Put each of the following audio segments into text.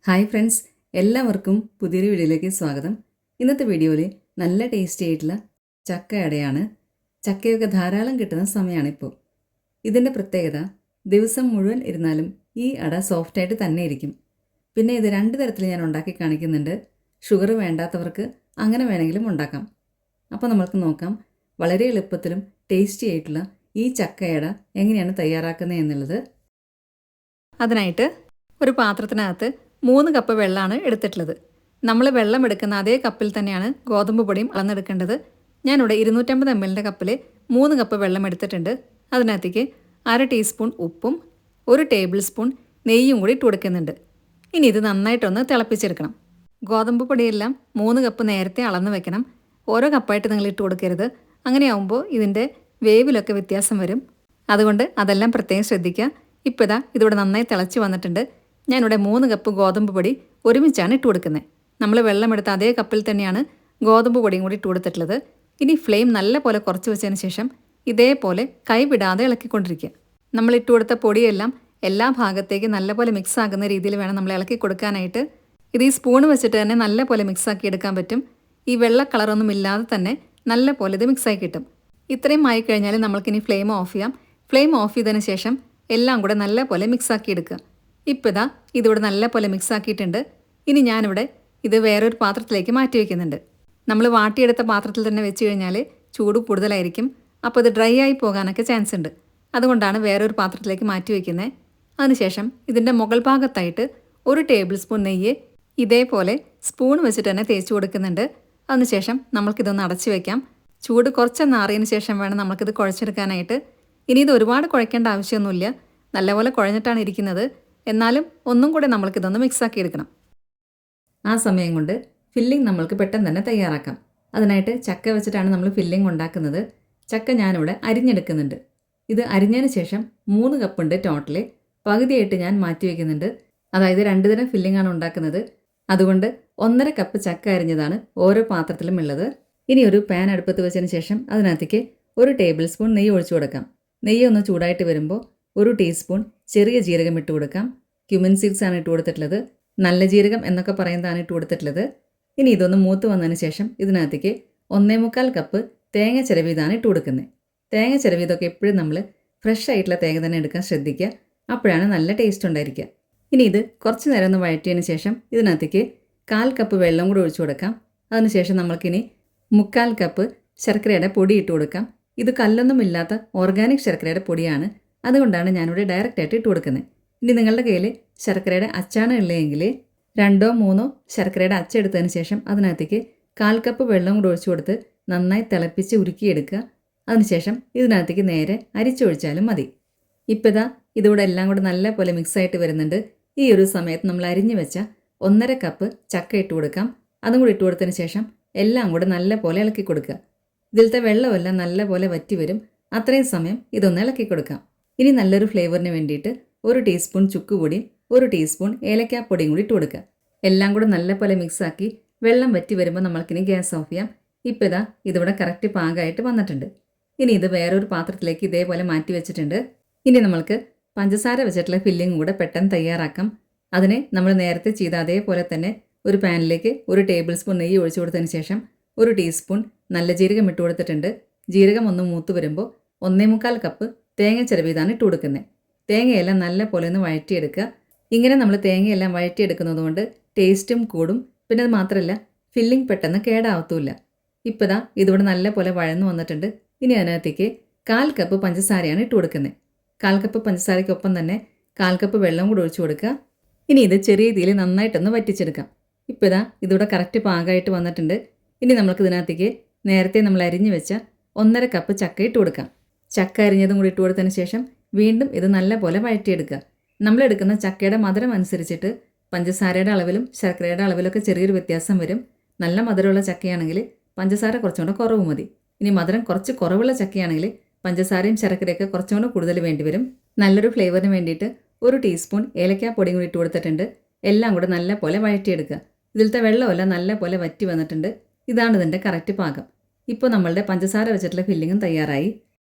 Hi friends, എല്ലാവർക്കും പുതിയൊരു വീഡിയോയിലേക്ക് സ്വാഗതം. ഇന്നത്തെ വീഡിയോയിൽ നല്ല ടേസ്റ്റി ആയിട്ടുള്ള ചക്ക അടയാണ്. ചക്കയൊക്കെ ധാരാളം കിട്ടുന്ന സമയമാണിപ്പോൾ. ഇതിൻ്റെ പ്രത്യേകത ദിവസം മുഴുവൻ ഇരുന്നാലും ഈ അട സോഫ്റ്റായിട്ട് തന്നെ ഇരിക്കും. പിന്നെ ഇത് രണ്ട് തരത്തിൽ ഞാൻ ഉണ്ടാക്കി കാണിക്കുന്നുണ്ട്. ഷുഗർ വേണ്ടാത്തവർക്ക് അങ്ങനെ വേണമെങ്കിലും ഉണ്ടാക്കാം. അപ്പോൾ നമുക്ക് നോക്കാം വളരെ എളുപ്പത്തിലും ടേസ്റ്റി ആയിട്ടുള്ള ഈ ചക്കയട എങ്ങനെയാണ് തയ്യാറാക്കുന്നത് എന്നുള്ളത്. അതിനായിട്ട് ഒരു പാത്രത്തിനകത്ത് 3 കപ്പ് വെള്ളമാണ് എടുത്തിട്ടുള്ളത്. നമ്മൾ വെള്ളം എടുക്കുന്ന അതേ കപ്പിൽ തന്നെയാണ് ഗോതമ്പ് പൊടിയും അളന്നെടുക്കേണ്ടത്. ഞാനിവിടെ 250 ml കപ്പിൽ 3 കപ്പ് വെള്ളം എടുത്തിട്ടുണ്ട്. അതിനകത്തേക്ക് 1/2 ടീസ്പൂൺ ഉപ്പും 1 ടേബിൾ സ്പൂൺ നെയ്യും കൂടി ഇട്ട് കൊടുക്കുന്നുണ്ട്. ഇനി ഇത് നന്നായിട്ടൊന്ന് തിളപ്പിച്ചെടുക്കണം. ഗോതമ്പ് പൊടിയെല്ലാം 3 കപ്പ് നേരത്തെ അളന്ന് വെക്കണം. ഓരോ കപ്പായിട്ട് നിങ്ങൾ ഇട്ട് കൊടുക്കരുത്. അങ്ങനെയാവുമ്പോൾ ഇതിൻ്റെ വേവിലൊക്കെ വ്യത്യാസം വരും. അതുകൊണ്ട് അതെല്ലാം പ്രത്യേകം ശ്രദ്ധിക്കുക. ഇപ്പോൾ ഇതിവിടെ നന്നായി തിളച്ച് വന്നിട്ടുണ്ട്. ഞാനിവിടെ 3 കപ്പ് ഗോതമ്പ് പൊടി ഒരുമിച്ചാണ് ഇട്ട് കൊടുക്കുന്നത്. നമ്മൾ വെള്ളമെടുത്ത അതേ കപ്പിൽ തന്നെയാണ് ഗോതമ്പ് പൊടിയും കൂടി ഇട്ട് കൊടുത്തിട്ടുള്ളത്. ഇനി ഫ്ലെയിം നല്ല പോലെ കുറച്ച് വെച്ചതിന് ശേഷം ഇതേപോലെ കൈ വിടാതെ ഇളക്കിക്കൊണ്ടിരിക്കുക. നമ്മൾ ഇട്ട് കൊടുത്ത പൊടിയെല്ലാം എല്ലാ ഭാഗത്തേക്ക് നല്ലപോലെ മിക്സ് ആകുന്ന രീതിയിൽ വേണം നമ്മൾ ഇളക്കി കൊടുക്കാനായിട്ട്. ഇത് ഈ സ്പൂൺ വെച്ചിട്ട് തന്നെ നല്ല പോലെ മിക്സാക്കി എടുക്കാൻ പറ്റും. ഈ വെള്ള കളറൊന്നും ഇല്ലാതെ തന്നെ നല്ല പോലെ ഇത് മിക്സായി കിട്ടും. ഇത്രയും ആയി കഴിഞ്ഞാൽ നമ്മൾക്കിനി ഫ്ലെയിം ഓഫ് ചെയ്യാം. ഫ്ലെയിം ഓഫ് ചെയ്തതിന് ശേഷം എല്ലാം കൂടെ നല്ല പോലെ മിക്സാക്കി എടുക്കുക. ഇപ്പോൾ ഇതിവിടെ നല്ല പോലെ മിക്സ് ആക്കിയിട്ടുണ്ട്. ഇനി ഞാനിവിടെ ഇത് വേറൊരു പാത്രത്തിലേക്ക് മാറ്റി വയ്ക്കുന്നുണ്ട്. നമ്മൾ വാട്ടിയെടുത്ത പാത്രത്തിൽ തന്നെ വെച്ച് കഴിഞ്ഞാൽ ചൂട് കൂടുതലായിരിക്കും. അപ്പോൾ ഇത് ഡ്രൈ ആയി പോകാനൊക്കെ ചാൻസ് ഉണ്ട്. അതുകൊണ്ടാണ് വേറൊരു പാത്രത്തിലേക്ക് മാറ്റി വയ്ക്കുന്നത്. അതിനുശേഷം ഇതിൻ്റെ മുകൾ ഭാഗത്തായിട്ട് 1 ടേബിൾ സ്പൂൺ നെയ്യ് ഇതേപോലെ സ്പൂൺ വെച്ചിട്ട് തന്നെ തേച്ച് കൊടുക്കുന്നുണ്ട്. അതിനുശേഷം നമ്മൾക്കിതൊന്ന് അടച്ചു വയ്ക്കാം. ചൂട് കുറച്ചൊന്ന് ആറിയതിന് ശേഷം വേണം നമുക്കിത് കുഴച്ചെടുക്കാനായിട്ട്. ഇനി ഇത് ഒരുപാട് കുഴക്കേണ്ട ആവശ്യമൊന്നുമില്ല. നല്ലപോലെ കുഴഞ്ഞിട്ടാണ് ഇരിക്കുന്നത്. എന്നാലും ഒന്നും കൂടെ നമ്മൾക്കിതൊന്ന് മിക്സാക്കി എടുക്കണം. ആ സമയം കൊണ്ട് ഫില്ലിംഗ് നമ്മൾക്ക് പെട്ടെന്ന് തന്നെ തയ്യാറാക്കാം. അതിനായിട്ട് ചക്ക വെച്ചിട്ടാണ് നമ്മൾ ഫില്ലിംഗ് ഉണ്ടാക്കുന്നത്. ചക്ക ഞാനിവിടെ അരിഞ്ഞെടുക്കുന്നുണ്ട്. ഇത് അരിഞ്ഞതിന് ശേഷം 3 കപ്പുണ്ട് ടോട്ടല്. പകുതിയായിട്ട് ഞാൻ മാറ്റി വയ്ക്കുന്നുണ്ട്. അതായത് 2 തരം ഫില്ലിംഗാണ് ഉണ്ടാക്കുന്നത്. അതുകൊണ്ട് 1.5 കപ്പ് ചക്ക അരിഞ്ഞതാണ് ഓരോ പാത്രത്തിലും ഉള്ളത്. ഇനി ഒരു പാൻ അടുപ്പത്ത് വെച്ചതിന് ശേഷം അതിനകത്തേക്ക് 1 ടേബിൾ സ്പൂൺ നെയ്യ് ഒഴിച്ചു കൊടുക്കാം. നെയ്യ് ഒന്ന് ചൂടായിട്ട് വരുമ്പോൾ 1 ടീസ്പൂൺ ചെറിയ ജീരകം ഇട്ട് കൊടുക്കാം. ക്യുമിൻ സീഡ്സ് ആണ് ഇട്ട് കൊടുത്തിട്ടുള്ളത്. നല്ല ജീരകം എന്നൊക്കെ പറയുന്നതാണ് ഇട്ട് കൊടുത്തിട്ടുള്ളത്. ഇനി ഇതൊന്ന് മൂത്ത് വന്നതിന് ശേഷം ഇതിനകത്തേക്ക് 1.25 കപ്പ് തേങ്ങ ചിരവിയതാണ് ഇട്ട് കൊടുക്കുന്നത്. തേങ്ങ ചിരവിയതൊക്കെ എപ്പോഴും നമ്മൾ ഫ്രഷ് ആയിട്ടുള്ള തേങ്ങ തന്നെ എടുക്കാൻ ശ്രദ്ധിക്കുക. അപ്പോഴാണ് നല്ല ടേസ്റ്റ് ഉണ്ടായിരിക്കുക. ഇനി ഇത് കുറച്ച് നേരം ഒന്ന് വഴറ്റിയതിന് ശേഷം ഇതിനകത്തേക്ക് 1/4 കപ്പ് വെള്ളം കൂടി ഒഴിച്ചു കൊടുക്കാം. അതിനുശേഷം നമ്മൾക്കിനി 3/4 കപ്പ് ശർക്കരയുടെ പൊടി ഇട്ട് കൊടുക്കാം. ഇത് കല്ലൊന്നും ഇല്ലാത്ത ഓർഗാനിക് ശർക്കരയുടെ പൊടിയാണ്. അതുകൊണ്ടാണ് ഞാനിവിടെ ഡയറക്റ്റായിട്ട് ഇട്ട് കൊടുക്കുന്നത്. ഇനി നിങ്ങളുടെ കയ്യിൽ ശർക്കരയുടെ അച്ചാണ് ഉള്ളതെങ്കിൽ 2-3 ശർക്കരയുടെ അച്ചെടുത്തതിന് ശേഷം അതിനകത്തേക്ക് 1/4 കപ്പ് വെള്ളം കൂടി ഒഴിച്ചു കൊടുത്ത് നന്നായി തിളപ്പിച്ച് ഉരുക്കിയെടുക്കുക. അതിനുശേഷം ഇതിനകത്തേക്ക് നേരെ അരിച്ചൊഴിച്ചാലും മതി. ഇപ്പോൾ ഇതിവിടെ എല്ലാം കൂടെ നല്ല പോലെ മിക്സായിട്ട് വരുന്നുണ്ട്. ഈ ഒരു സമയത്ത് നമ്മൾ അരിഞ്ഞു വെച്ച 1.5 കപ്പ് ചക്ക ഇട്ട് കൊടുക്കാം. അതും കൂടി ഇട്ട് കൊടുത്തതിന് ശേഷം എല്ലാം കൂടെ നല്ല പോലെ ഇളക്കി കൊടുക്കുക. ഇതിലത്തെ വെള്ളമെല്ലാം നല്ല പോലെ വറ്റി വരും. അത്രയും സമയം ഇതൊന്ന് ഇളക്കി കൊടുക്കാം. ഇനി നല്ലൊരു ഫ്ലേവറിന് വേണ്ടിയിട്ട് 1 ടീസ്പൂൺ ചുക്കുപൊടിയും 1 ടീസ്പൂൺ ഏലക്കാപ്പൊടിയും കൂടി ഇട്ട് കൊടുക്കുക. എല്ലാം കൂടെ നല്ല പോലെ മിക്സാക്കി വെള്ളം വറ്റി വരുമ്പോൾ നമ്മൾക്കിനി ഗ്യാസ് ഓഫ് ചെയ്യാം. ഇപ്പോൾ ഇതിവിടെ കറക്റ്റ് പാകമായിട്ട് വന്നിട്ടുണ്ട്. ഇനി ഇത് വേറൊരു പാത്രത്തിലേക്ക് ഇതേപോലെ മാറ്റി വെച്ചിട്ടുണ്ട്. ഇനി നമ്മൾക്ക് പഞ്ചസാര വെച്ചിട്ടുള്ള ഫില്ലിംഗ് കൂടെ പെട്ടെന്ന് തയ്യാറാക്കാം. അതിന് നമ്മൾ നേരത്തെ ചെയ്ത അതേപോലെ തന്നെ ഒരു പാനിലേക്ക് 1 ടേബിൾ സ്പൂൺ നെയ്യ് ഒഴിച്ചു കൊടുത്തതിന് ശേഷം 1 ടീസ്പൂൺ നല്ല ജീരകം ഇട്ട് കൊടുത്തിട്ടുണ്ട്. ജീരകം ഒന്ന് മൂത്ത് വരുമ്പോൾ 1.25 കപ്പ് തേങ്ങ ചിരവിയതാണ് ഇട്ട് കൊടുക്കുന്നത്. തേങ്ങയെല്ലാം നല്ല പോലെ ഒന്ന് വഴറ്റിയെടുക്കുക. ഇങ്ങനെ നമ്മൾ തേങ്ങയെല്ലാം വഴറ്റിയെടുക്കുന്നത് കൊണ്ട് ടേസ്റ്റും കൂടും. പിന്നെ അത് മാത്രമല്ല ഫില്ലിംഗ് പെട്ടെന്ന് കേടാവത്തുമില്ല. ഇപ്പോൾ ഇതിവിടെ നല്ല പോലെ വഴന്നു വന്നിട്ടുണ്ട്. ഇനി അതിനകത്തേക്ക് 1/4 കപ്പ് പഞ്ചസാരയാണ് ഇട്ട് കൊടുക്കുന്നത്. 1/4 കപ്പ് പഞ്ചസാരയ്ക്കൊപ്പം തന്നെ 1/4 കപ്പ് വെള്ളം കൂടി ഒഴിച്ചു കൊടുക്കുക. ഇനി ഇത് ചെറിയ തീയിൽ നന്നായിട്ടൊന്ന് വറ്റിച്ചെടുക്കാം. ഇപ്പോൾ ഇതിവിടെ കറക്റ്റ് പാകമായിട്ട് വന്നിട്ടുണ്ട്. ഇനി നമുക്ക് ഇതിനകത്തേക്ക് നേരത്തെ നമ്മൾ അരിഞ്ഞു വെച്ച 1.5 കപ്പ് ചക്ക ഇട്ട് കൊടുക്കാം. ചക്ക അരിഞ്ഞതും കൂടി ഇട്ട് കൊടുത്തതിന് ശേഷം വീണ്ടും ഇത് നല്ല പോലെ വഴറ്റിയെടുക്കുക. നമ്മളെടുക്കുന്ന ചക്കയുടെ മധുരം അനുസരിച്ചിട്ട് പഞ്ചസാരയുടെ അളവിലും ശർക്കരയുടെ അളവിലൊക്കെ ചെറിയൊരു വ്യത്യാസം വരും. നല്ല മധുരമുള്ള ചക്കയാണെങ്കിൽ പഞ്ചസാര കുറച്ചും കൂടെ കുറവ് മതി. ഇനി മധുരം കുറച്ച് കുറവുള്ള ചക്കയാണെങ്കിൽ പഞ്ചസാരയും ശർക്കരയൊക്കെ കുറച്ചും കൂടെ കൂടുതൽ വേണ്ടി വരും. നല്ലൊരു ഫ്ലേവറിന് വേണ്ടിയിട്ട് 1 ടീസ്പൂൺ ഏലക്കാപ്പൊടിയും കൂടി ഇട്ട് കൊടുത്തിട്ടുണ്ട്. എല്ലാം കൂടെ നല്ല പോലെ വഴറ്റിയെടുക്കുക. ഇതിലത്തെ വെള്ളമെല്ലാം നല്ല പോലെ വറ്റി വന്നിട്ടുണ്ട്. ഇതാണ് ഇതിൻ്റെ കറക്റ്റ് പാകം. ഇപ്പോൾ നമ്മളുടെ പഞ്ചസാര വെച്ചിട്ടുള്ള ഫില്ലിങ്ങും തയ്യാറായി.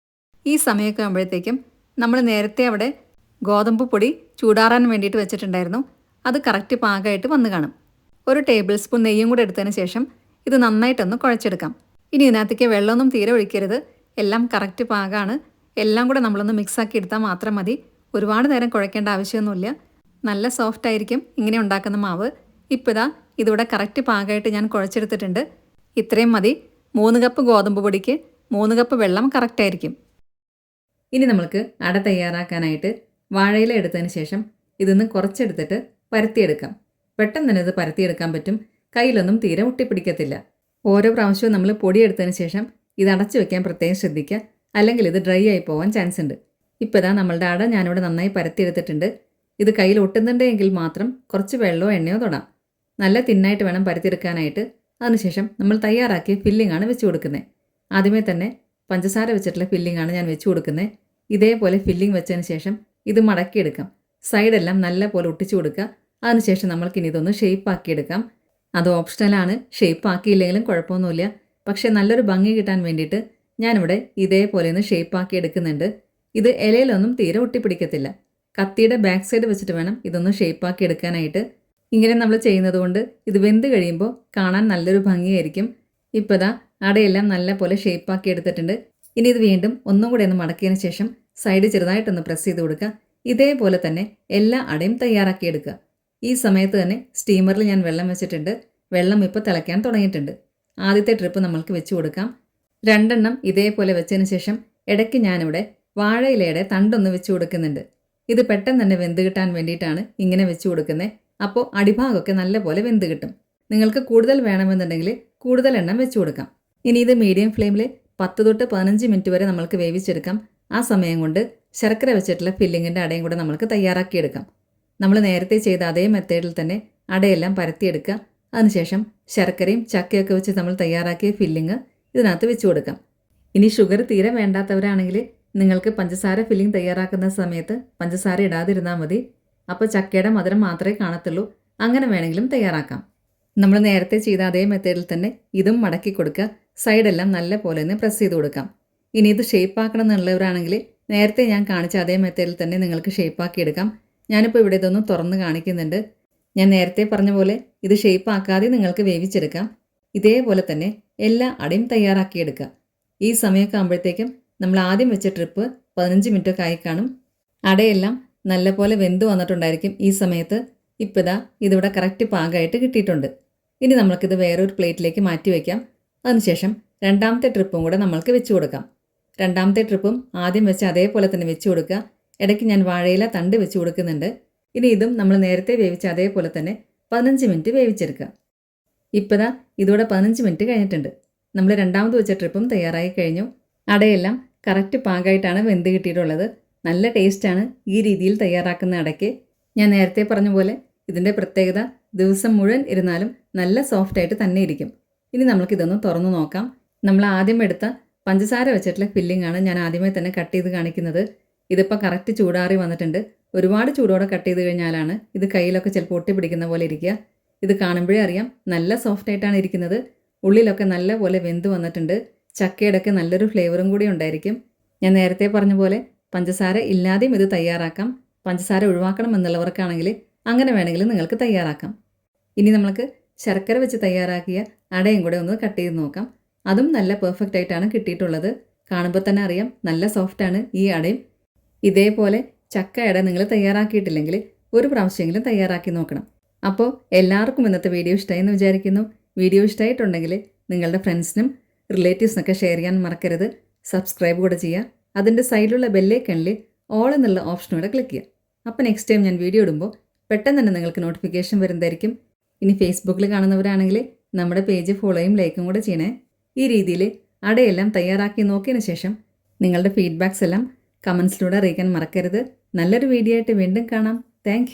ഈ സമയമൊക്കെ ആകുമ്പോഴത്തേക്കും നമ്മൾ നേരത്തെ അവിടെ ഗോതമ്പ് പൊടി ചൂടാറാൻ വേണ്ടിയിട്ട് വെച്ചിട്ടുണ്ടായിരുന്നു. അത് കറക്റ്റ് പാകമായിട്ട് വന്ന് കാണും. ഒരു ടേബിൾ സ്പൂൺ നെയ്യും കൂടെ എടുത്തതിന് ശേഷം ഇത് നന്നായിട്ടൊന്ന് കുഴച്ചെടുക്കാം. ഇനി ഇതിനകത്തേക്ക് വെള്ളമൊന്നും തീരെ ഒഴിക്കരുത്. എല്ലാം കറക്റ്റ് പാകമാണ്. എല്ലാം കൂടെ നമ്മളൊന്ന് മിക്സാക്കി എടുത്താൽ മാത്രം മതി. ഒരുപാട് നേരം കുഴക്കേണ്ട ആവശ്യമൊന്നുമില്ല. നല്ല സോഫ്റ്റ് ആയിരിക്കും ഇങ്ങനെ ഉണ്ടാക്കുന്ന മാവ്. ഇപ്പോൾ ഇതിവിടെ കറക്റ്റ് പാകമായിട്ട് ഞാൻ കുഴച്ചെടുത്തിട്ടുണ്ട്. ഇത്രയും മതി. 3 കപ്പ് ഗോതമ്പ് പൊടിക്ക് 3 കപ്പ് വെള്ളം കറക്റ്റായിരിക്കും. ഇനി നമ്മൾക്ക് അട തയ്യാറാക്കാനായിട്ട് വാഴയില എടുത്തതിന് ശേഷം ഇതിന്ന് കുറച്ചെടുത്തിട്ട് പരത്തിയെടുക്കാം. പെട്ടെന്ന് തന്നെ ഇത് പരത്തിയെടുക്കാൻ പറ്റും. കയ്യിലൊന്നും തീരെ ഒട്ടിപ്പിടിക്കത്തില്ല. ഓരോ പ്രാവശ്യവും നമ്മൾ പൊടിയെടുത്തതിന് ശേഷം ഇത് അടച്ചു വെക്കാൻ പ്രത്യേകം ശ്രദ്ധിക്കുക. അല്ലെങ്കിൽ ഇത് ഡ്രൈ ആയി പോകാൻ ചാൻസ് ഉണ്ട്. ഇപ്പോൾ നമ്മളുടെ അട ഞാനിവിടെ നന്നായി പരത്തിയെടുത്തിട്ടുണ്ട്. ഇത് കയ്യിൽ ഒട്ടുന്നുണ്ടെങ്കിൽ മാത്രം കുറച്ച് വെള്ളമോ എണ്ണയോ തൊടാം. നല്ല തിന്നായിട്ട് വേണം പരത്തിയെടുക്കാനായിട്ട്. അതിനുശേഷം നമ്മൾ തയ്യാറാക്കിയ ഫില്ലിംഗാണ് വെച്ച് കൊടുക്കുന്നത്. ആദ്യമേ തന്നെ പഞ്ചസാര വെച്ചിട്ടുള്ള ഫില്ലിംഗാണ് ഞാൻ വെച്ച് കൊടുക്കുന്നത്. ഇതേപോലെ ഫില്ലിംഗ് വെച്ചതിന് ശേഷം ഇത് മടക്കിയെടുക്കാം. സൈഡെല്ലാം നല്ല പോലെ ഒട്ടിച്ചു കൊടുക്കുക. അതിനുശേഷം നമ്മൾക്കിനി ഇതൊന്ന് ഷേപ്പ് ആക്കിയെടുക്കാം. അത് ഓപ്ഷണലാണ്. ഷേപ്പ് ആക്കിയില്ലെങ്കിലും കുഴപ്പമൊന്നുമില്ല. പക്ഷേ നല്ലൊരു ഭംഗി കിട്ടാൻ വേണ്ടിയിട്ട് ഞാനിവിടെ ഇതേപോലെ ഒന്ന് ഷേപ്പ് ആക്കി എടുക്കുന്നുണ്ട്. ഇത് ഇലയിലൊന്നും തീരെ ഒട്ടിപ്പിടിക്കത്തില്ല. കത്തിയുടെ ബാക്ക് സൈഡ് വെച്ചിട്ട് വേണം ഇതൊന്ന് ഷേപ്പ് ആക്കി എടുക്കാനായിട്ട്. ഇങ്ങനെ നമ്മൾ ചെയ്യുന്നത് കൊണ്ട് ഇത് വെന്ത് കഴിയുമ്പോൾ കാണാൻ നല്ലൊരു ഭംഗിയായിരിക്കും. ഇപ്പോൾ അടയെല്ലാം നല്ല പോലെ ഷേപ്പ് ആക്കി എടുത്തിട്ടുണ്ട്. ഇനി ഇത് വീണ്ടും ഒന്നും കൂടെ ഒന്ന് മടക്കിയതിന് ശേഷം സൈഡ് ചെറുതായിട്ടൊന്ന് പ്രസ് ചെയ്ത് കൊടുക്കുക. ഇതേപോലെ തന്നെ എല്ലാ അടയും തയ്യാറാക്കിയെടുക്കുക. ഈ സമയത്ത് തന്നെ സ്റ്റീമറിൽ ഞാൻ വെള്ളം വെച്ചിട്ടുണ്ട്. വെള്ളം ഇപ്പോൾ തിളയ്ക്കാൻ തുടങ്ങിയിട്ടുണ്ട്. ആദ്യത്തെ ട്രിപ്പ് നമ്മൾക്ക് വെച്ച് കൊടുക്കാം. 2 എണ്ണം ഇതേപോലെ വെച്ചതിന് ശേഷം ഇടയ്ക്ക് ഞാനിവിടെ വാഴയിലയുടെ തണ്ടൊന്ന് വെച്ച് കൊടുക്കുന്നുണ്ട്. ഇത് പെട്ടെന്ന് തന്നെ വെന്ത് കിട്ടാൻ വേണ്ടിയിട്ടാണ് ഇങ്ങനെ വെച്ച് കൊടുക്കുന്നത്. അപ്പോൾ അടിഭാഗമൊക്കെ നല്ലപോലെ വെന്ത് കിട്ടും. നിങ്ങൾക്ക് കൂടുതൽ വേണമെന്നുണ്ടെങ്കിൽ കൂടുതൽ എണ്ണം വെച്ച് കൊടുക്കാം. ഇനി ഇത് മീഡിയം ഫ്ലെയിമിൽ 10 തൊട്ട് 15 മിനിറ്റ് വരെ നമ്മൾക്ക് വേവിച്ചെടുക്കാം. ആ സമയം കൊണ്ട് ശർക്കര വെച്ചിട്ടുള്ള ഫില്ലിങ്ങിൻ്റെ അടയും കൂടെ നമ്മൾക്ക് തയ്യാറാക്കിയെടുക്കാം. നമ്മൾ നേരത്തെ ചെയ്ത അതേ മെത്തേഡിൽ തന്നെ അടയെല്ലാം പരത്തിയെടുക്കുക. അതിനുശേഷം ശർക്കരയും ചക്കയൊക്കെ വെച്ച് നമ്മൾ തയ്യാറാക്കിയ ഫില്ലിങ് ഇതിനകത്ത് വെച്ച് കൊടുക്കാം. ഇനി ഷുഗർ തീരെ വേണ്ടാത്തവരാണെങ്കിൽ നിങ്ങൾക്ക് പഞ്ചസാര ഫില്ലിംഗ് തയ്യാറാക്കുന്ന സമയത്ത് പഞ്ചസാര ഇടാതിരുന്നാൽ മതി. അപ്പോൾ ചക്കയുടെ മധുരം മാത്രമേ കാണത്തുള്ളൂ. അങ്ങനെ വേണമെങ്കിലും തയ്യാറാക്കാം. നമ്മൾ നേരത്തെ ചെയ്ത അതേ മെത്തേഡിൽ തന്നെ ഇതും മടക്കി കൊടുക്കുക. സൈഡെല്ലാം നല്ല പോലെ ഒന്ന് പ്രസ് ചെയ്ത് കൊടുക്കാം. ഇനി ഇത് ഷേപ്പ് ആക്കണം എന്നുള്ളവരാണെങ്കിൽ നേരത്തെ ഞാൻ കാണിച്ച അതേ മെത്തേഡിൽ തന്നെ നിങ്ങൾക്ക് ഷേപ്പ് ആക്കി എടുക്കാം. ഞാനിപ്പോൾ ഇവിടെ ഇതൊന്ന് തുറന്ന് കാണിക്കുന്നുണ്ട്. ഞാൻ നേരത്തെ പറഞ്ഞ പോലെ ഇത് ഷേപ്പ് ആക്കാതെ നിങ്ങൾക്ക് വേവിച്ചെടുക്കാം. ഇതേപോലെ തന്നെ എല്ലാ അടയും തയ്യാറാക്കിയെടുക്കുക. ഈ സമയമൊക്കെ ആകുമ്പോഴത്തേക്കും നമ്മൾ ആദ്യം വെച്ച ട്രിപ്പ് 15 മിനിറ്റൊക്കെ ആയി കാണും. അടയെല്ലാം നല്ലപോലെ വെന്ത് വന്നിട്ടുണ്ടായിരിക്കും ഈ സമയത്ത്. ഇപ്പോൾ ഇതിവിടെ കറക്റ്റ് പാകമായിട്ട് കിട്ടിയിട്ടുണ്ട്. ഇനി നമ്മൾക്കിത് വേറൊരു പ്ലേറ്റിലേക്ക് മാറ്റി വയ്ക്കാം. അതിനുശേഷം രണ്ടാമത്തെ ട്രിപ്പും കൂടെ നമ്മൾക്ക് വെച്ച് കൊടുക്കാം. രണ്ടാമത്തെ ട്രിപ്പും ആദ്യം വെച്ച് അതേപോലെ തന്നെ വെച്ച് കൊടുക്കുക. ഇടയ്ക്ക് ഞാൻ വാഴയില തണ്ട് വെച്ച് കൊടുക്കുന്നുണ്ട്. ഇനി ഇതും നമ്മൾ നേരത്തെ വേവിച്ച അതേപോലെ തന്നെ 15 മിനിറ്റ് വേവിച്ചെടുക്കുക. ഇപ്പോൾ ഇതോടെ 15 മിനിറ്റ് കഴിഞ്ഞിട്ടുണ്ട്. നമ്മൾ രണ്ടാമത് വെച്ച ട്രിപ്പും തയ്യാറായി കഴിഞ്ഞു. അടയെല്ലാം കറക്റ്റ് പാകമായിട്ടാണ് വെന്ത് കിട്ടിയിട്ടുള്ളത്. നല്ല ടേസ്റ്റാണ് ഈ രീതിയിൽ തയ്യാറാക്കുന്ന അടയ്ക്ക്. ഞാൻ നേരത്തെ പറഞ്ഞ പോലെ ഇതിൻ്റെ പ്രത്യേകത ദിവസം മുഴുവൻ ഇരുന്നാലും നല്ല സോഫ്റ്റായിട്ട് തന്നെ ഇരിക്കും. ഇനി നമ്മൾക്കിതൊന്ന് തുറന്നു നോക്കാം. നമ്മൾ ആദ്യം എടുത്ത പഞ്ചസാര വെച്ചിട്ടുള്ള ഫില്ലിംഗാണ് ഞാൻ ആദ്യമേ തന്നെ കട്ട് ചെയ്ത് കാണിക്കുന്നത്. ഇതിപ്പോൾ കറക്റ്റ് ചൂടാറി വന്നിട്ടുണ്ട്. ഒരുപാട് ചൂടോടെ കട്ട് ചെയ്ത് കഴിഞ്ഞാലാണ് ഇത് കയ്യിലൊക്കെ ചിലപ്പോൾ ഒട്ടി പിടിക്കുന്ന പോലെ ഇരിക്കുക. ഇത് കാണുമ്പോഴേ അറിയാം നല്ല സോഫ്റ്റായിട്ടാണ് ഇരിക്കുന്നത്. ഉള്ളിലൊക്കെ നല്ല പോലെ വെന്ത് വന്നിട്ടുണ്ട്. ചക്കയുടെ ഒക്കെ നല്ലൊരു ഫ്ലേവറും കൂടി ഉണ്ടായിരിക്കും. ഞാൻ നേരത്തെ പറഞ്ഞ പോലെ പഞ്ചസാര ഇല്ലാതെയും ഇത് തയ്യാറാക്കാം. പഞ്ചസാര ഒഴിവാക്കണം എന്നുള്ളവർക്കാണെങ്കിൽ അങ്ങനെ വേണമെങ്കിൽ നിങ്ങൾക്ക് തയ്യാറാക്കാം. ഇനി നമുക്ക് ശർക്കര വെച്ച് തയ്യാറാക്കിയ അടയും കൂടെ ഒന്ന് കട്ട് ചെയ്ത് നോക്കാം. അതും നല്ല പെർഫെക്റ്റ് ആയിട്ടാണ് കിട്ടിയിട്ടുള്ളത്. കാണുമ്പോൾ തന്നെ അറിയാം നല്ല സോഫ്റ്റാണ് ഈ അടയും. ഇതേപോലെ ചക്ക അട നിങ്ങൾ തയ്യാറാക്കിയിട്ടില്ലെങ്കിൽ ഒരു പ്രാവശ്യമെങ്കിലും തയ്യാറാക്കി നോക്കണം. അപ്പോൾ എല്ലാവർക്കും ഇന്നത്തെ വീഡിയോ ഇഷ്ടമായി എന്ന് വിചാരിക്കുന്നു. വീഡിയോ ഇഷ്ടമായിട്ടുണ്ടെങ്കിൽ നിങ്ങളുടെ ഫ്രണ്ട്സിനും റിലേറ്റീവ്സിനൊക്കെ ഷെയർ ചെയ്യാൻ മറക്കരുത്. സബ്സ്ക്രൈബ് കൂടെ ചെയ്യുക. അതിൻ്റെ സൈഡിലുള്ള ബെല്ലൈക്കണിൽ ഓൾ എന്നുള്ള ഓപ്ഷനൂടെ ക്ലിക്ക് ചെയ്യുക. അപ്പോൾ നെക്സ്റ്റ് ടൈം ഞാൻ വീഡിയോ ഇടുമ്പോൾ പെട്ടെന്ന് തന്നെ നിങ്ങൾക്ക് നോട്ടിഫിക്കേഷൻ വരുന്നതായിരിക്കും. ഇനി ഫേസ്ബുക്കിൽ കാണുന്നവരാണെങ്കിൽ നമ്മുടെ പേജ് ഫോളോയും ലൈക്കും കൂടെ ചെയ്യണേ. ഈ രീതിയിൽ അടയെല്ലാം തയ്യാറാക്കി നോക്കിയതിന് ശേഷം നിങ്ങളുടെ ഫീഡ്ബാക്സ് എല്ലാം കമൻസിലൂടെ അറിയിക്കാൻ മറക്കരുത്. നല്ലൊരു വീഡിയോ ആയിട്ട് വീണ്ടും കാണാം. താങ്ക്